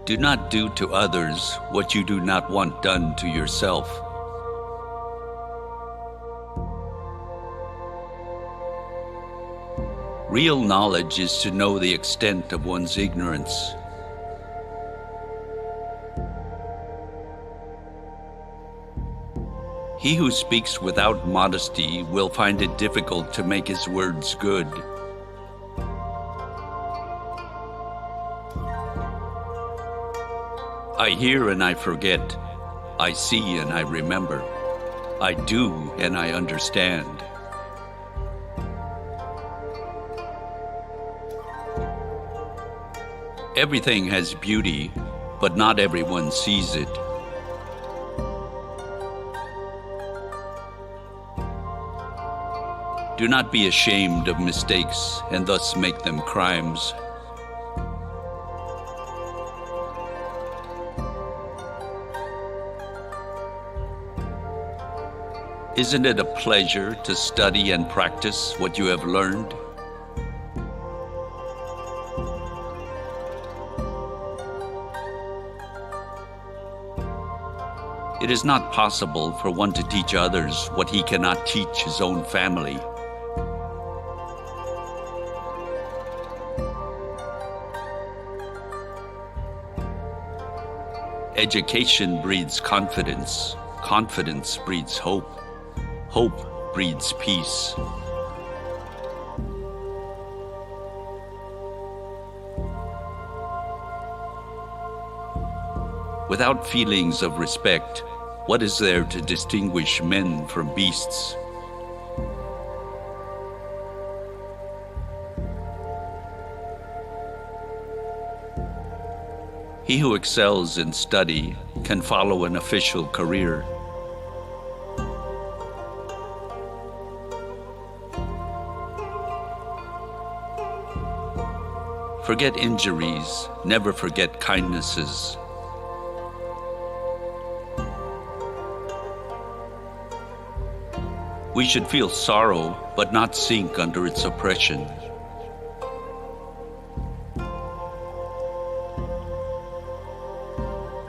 Do not do to others what you do not want done to yourself. Real knowledge is to know the extent of one's ignorance. He who speaks without modesty will find it difficult to make his words good. I hear and I forget. I see and I remember. I do and I understand. Everything has beauty, but not everyone sees it. Do not be ashamed of mistakes and thus make them crimes. Isn't it a pleasure to study and practice what you have learned? It is not possible for one to teach others what he cannot teach his own family. Education breeds confidence. Confidence breeds hope. Hope breeds peace. Without feelings of respect, what is there to distinguish men from beasts? He who excels in study can follow an official career. Forget injuries, never forget kindnesses. We should feel sorrow, but not sink under its oppression.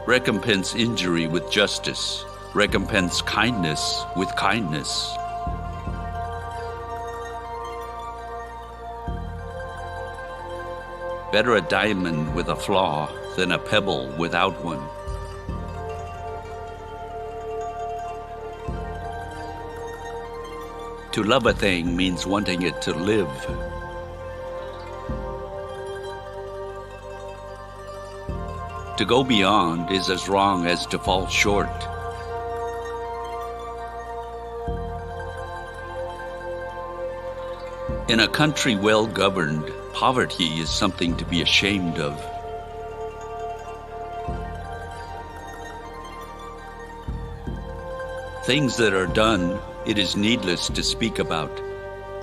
Recompense injury with justice. Recompense kindness with kindness. Better a diamond with a flaw than a pebble without one. To love a thing means wanting it to live. To go beyond is as wrong as to fall short. In a country well governed, poverty is something to be ashamed of. Things that are done, it is needless to speak about.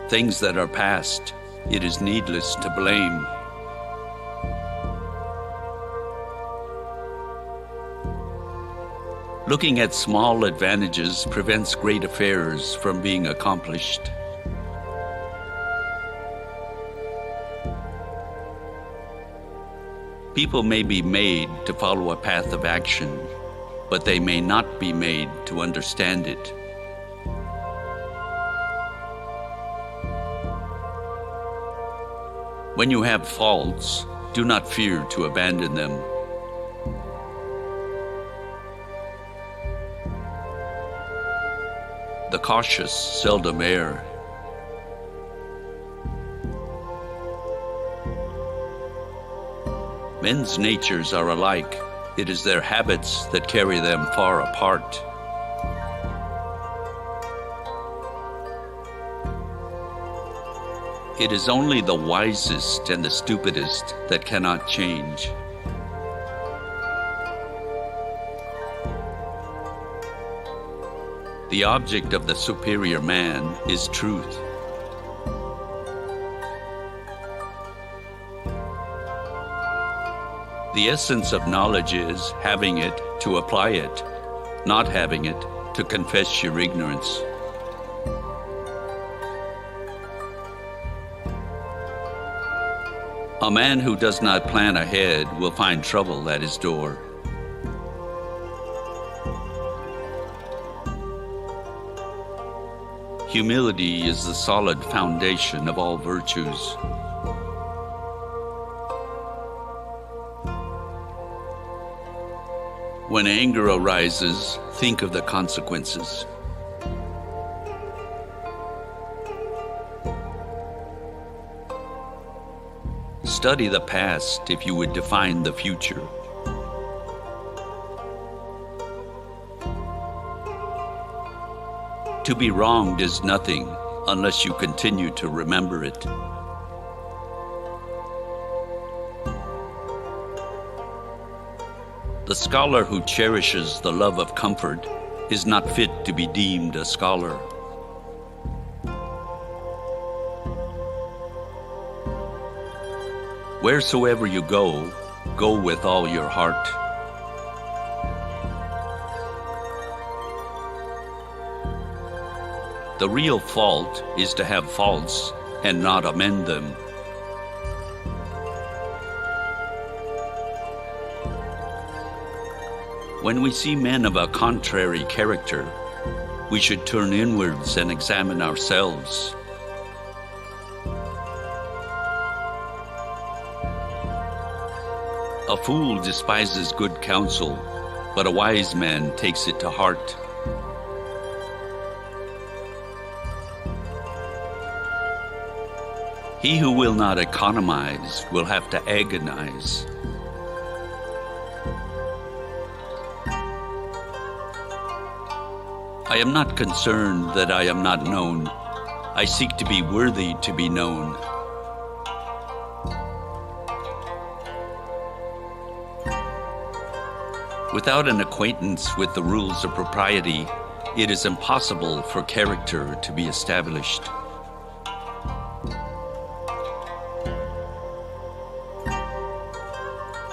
Things that are past, it is needless to blame. Looking at small advantages prevents great affairs from being accomplished. People may be made to follow a path of action, but they may not be made to understand it. When you have faults, do not fear to abandon them. The cautious seldom err. Men's natures are alike. It is their habits that carry them far apart. It is only the wisest and the stupidest that cannot change. The object of the superior man is truth. The essence of knowledge is having it to apply it, not having it to confess your ignorance. A man who does not plan ahead will find trouble at his door. Humility is the solid foundation of all virtues. When anger arises, think of the consequences. Study the past if you would define the future. To be wronged is nothing unless you continue to remember it. The scholar who cherishes the love of comfort is not fit to be deemed a scholar. Wheresoever you go, go with all your heart. The real fault is to have faults and not amend them. When we see men of a contrary character, we should turn inwards and examine ourselves. A fool despises good counsel, but a wise man takes it to heart. He who will not economize will have to agonize. I am not concerned that I am not known. I seek to be worthy to be known. Without an acquaintance with the rules of propriety, it is impossible for character to be established.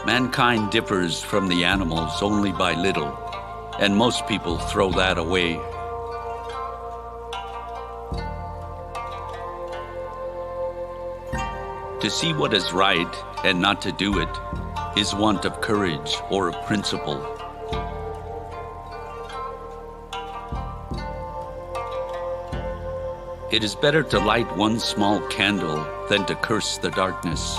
Mankind differs from the animals only by little, and most people throw that away. To see what is right and not to do it is want of courage or of principle. It is better to light one small candle than to curse the darkness.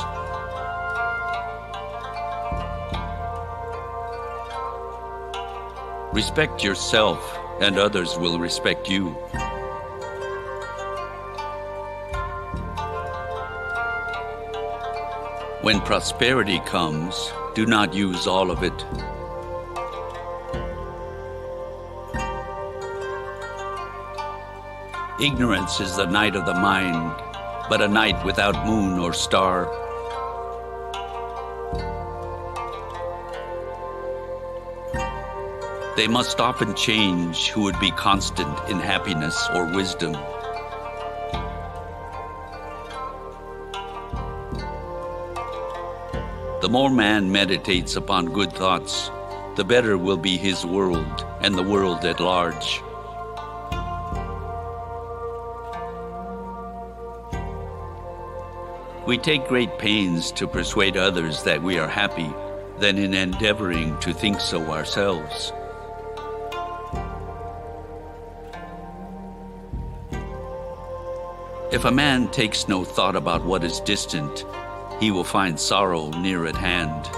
Respect yourself, and others will respect you. When prosperity comes, do not use all of it. Ignorance is the night of the mind, but a night without moon or star. They must often change who would be constant in happiness or wisdom. The more man meditates upon good thoughts, the better will be his world and the world at large. We take great pains to persuade others that we are happy than in endeavoring to think so ourselves. If a man takes no thought about what is distant, he will find sorrow near at hand.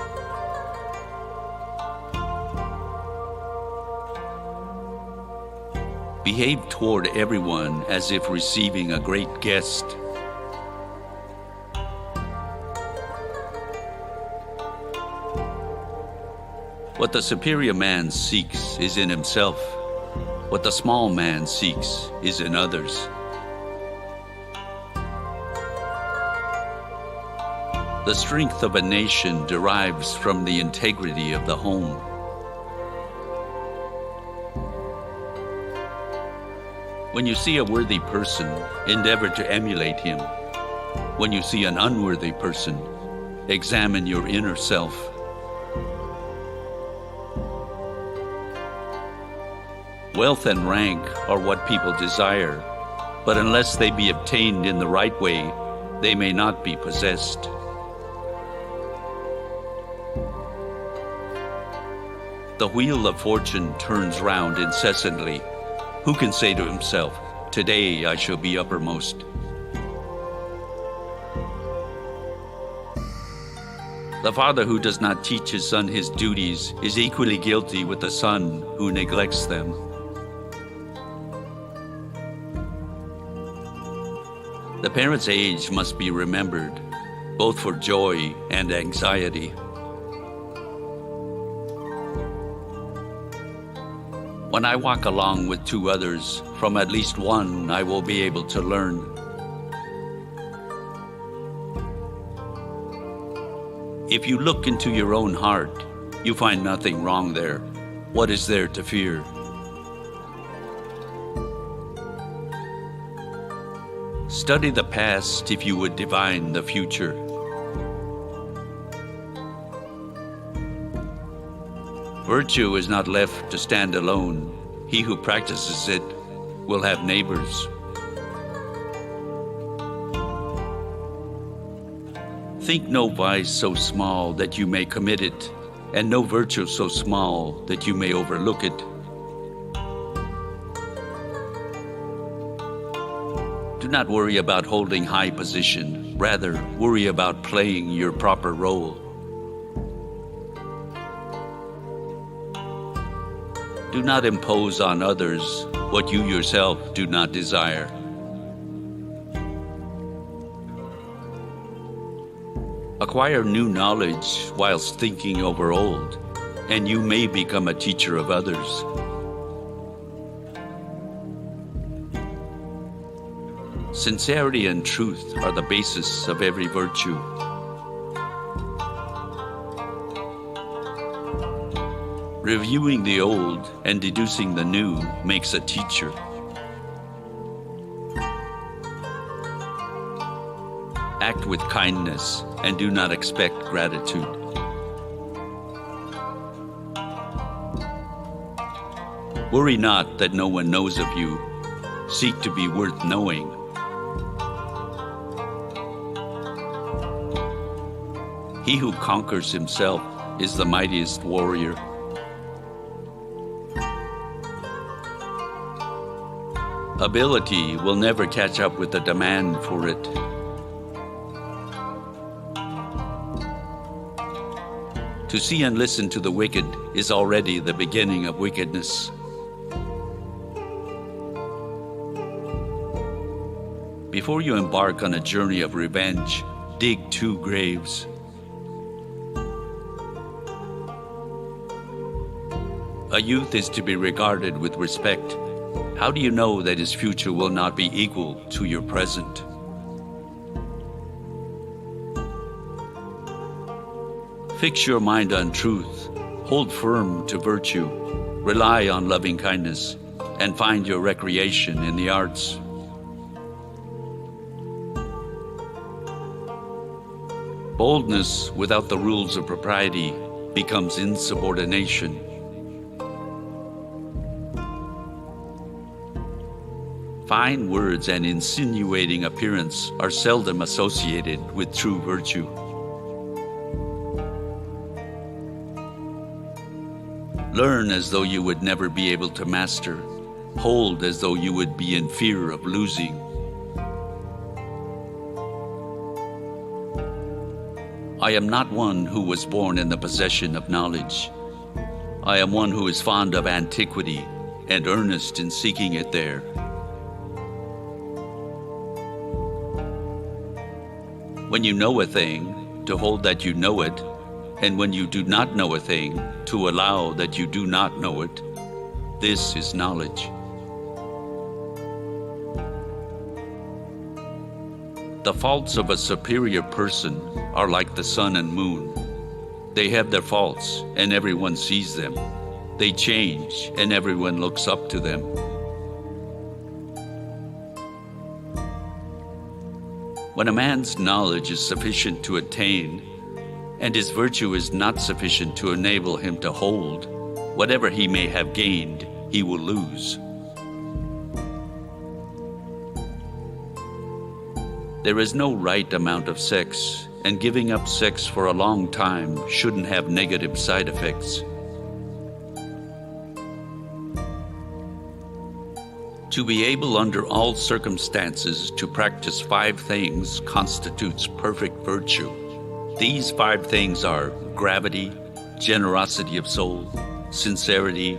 Behave toward everyone as if receiving a great guest. What the superior man seeks is in himself. What the small man seeks is in others. The strength of a nation derives from the integrity of the home. When you see a worthy person, endeavor to emulate him. When you see an unworthy person, examine your inner self. Wealth and rank are what people desire, but unless they be obtained in the right way, they may not be possessed. The wheel of fortune turns round incessantly. Who can say to himself, "Today I shall be uppermost"? The father who does not teach his son his duties is equally guilty with the son who neglects them. The parent's age must be remembered, both for joy and anxiety. When I walk along with two others, from at least one I will be able to learn. If you look into your own heart, you find nothing wrong there. What is there to fear? Study the past if you would divine the future. Virtue is not left to stand alone. He who practices it will have neighbors. Think no vice so small that you may commit it, and no virtue so small that you may overlook it. Do not worry about holding high position. Rather, worry about playing your proper role. Do not impose on others what you yourself do not desire. Acquire new knowledge whilst thinking over old, and you may become a teacher of others. Sincerity and truth are the basis of every virtue. Reviewing the old and deducing the new makes a teacher. Act with kindness and do not expect gratitude. Worry not that no one knows of you. Seek to be worth knowing. He who conquers himself is the mightiest warrior. Ability will never catch up with the demand for it. To see and listen to the wicked is already the beginning of wickedness. Before you embark on a journey of revenge, dig 2 graves. A youth is to be regarded with respect. How do you know that his future will not be equal to your present? Fix your mind on truth, hold firm to virtue, rely on loving kindness, and find your recreation in the arts. Boldness without the rules of propriety becomes insubordination. Fine words and insinuating appearance are seldom associated with true virtue. Learn as though you would never be able to master. Hold as though you would be in fear of losing. I am not one who was born in the possession of knowledge. I am one who is fond of antiquity and earnest in seeking it there. When you know a thing, to hold that you know it, and when you do not know a thing, to allow that you do not know it, this is knowledge. The faults of a superior person are like the sun and moon. They have their faults, and everyone sees them. They change, and everyone looks up to them. When a man's knowledge is sufficient to attain, and his virtue is not sufficient to enable him to hold, whatever he may have gained, he will lose. There is no right amount of sex, and giving up sex for a long time shouldn't have negative side effects. To be able under all circumstances to practice 5 things constitutes perfect virtue. These 5 things are gravity, generosity of soul, sincerity,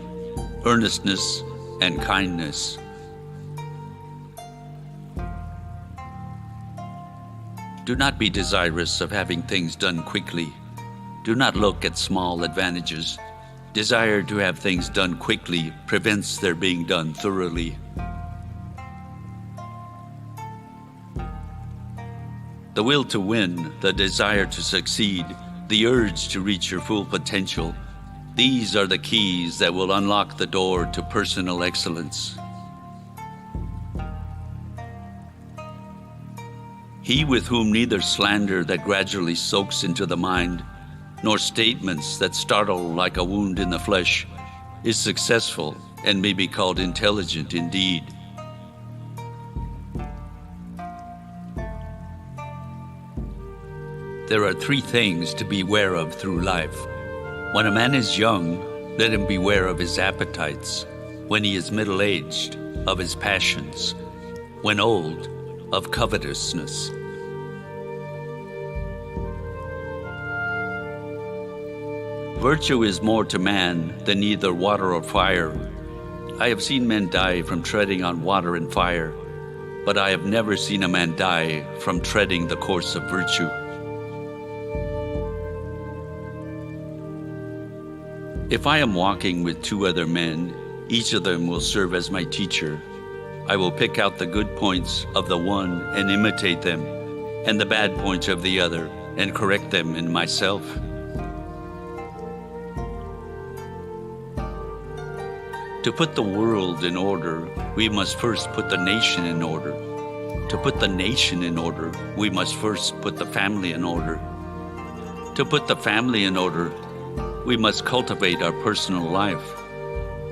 earnestness, and kindness. Do not be desirous of having things done quickly. Do not look at small advantages. Desire to have things done quickly prevents their being done thoroughly. The will to win, the desire to succeed, the urge to reach your full potential, these are the keys that will unlock the door to personal excellence. He with whom neither slander that gradually soaks into the mind, nor statements that startle like a wound in the flesh, is successful and may be called intelligent indeed. There are 3 things to beware of through life. When a man is young, let him beware of his appetites. When he is middle-aged, of his passions. When old, of covetousness. Virtue is more to man than either water or fire. I have seen men die from treading on water and fire, but I have never seen a man die from treading the course of virtue. If I am walking with 2 other men, each of them will serve as my teacher. I will pick out the good points of the one and imitate them, and the bad points of the other and correct them in myself. To put the world in order, we must first put the nation in order. To put the nation in order, we must first put the family in order. To put the family in order, we must cultivate our personal life.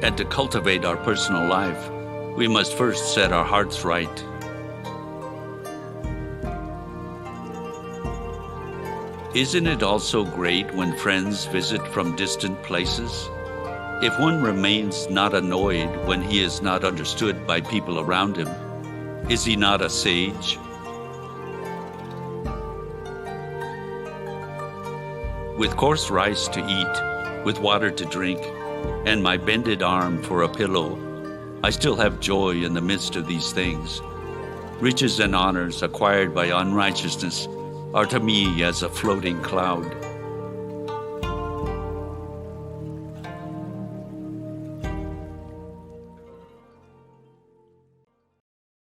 And to cultivate our personal life, we must first set our hearts right. Isn't it also great when friends visit from distant places? If one remains not annoyed when he is not understood by people around him, is he not a sage? With coarse rice to eat, with water to drink, and my bended arm for a pillow, I still have joy in the midst of these things. Riches and honors acquired by unrighteousness are to me as a floating cloud.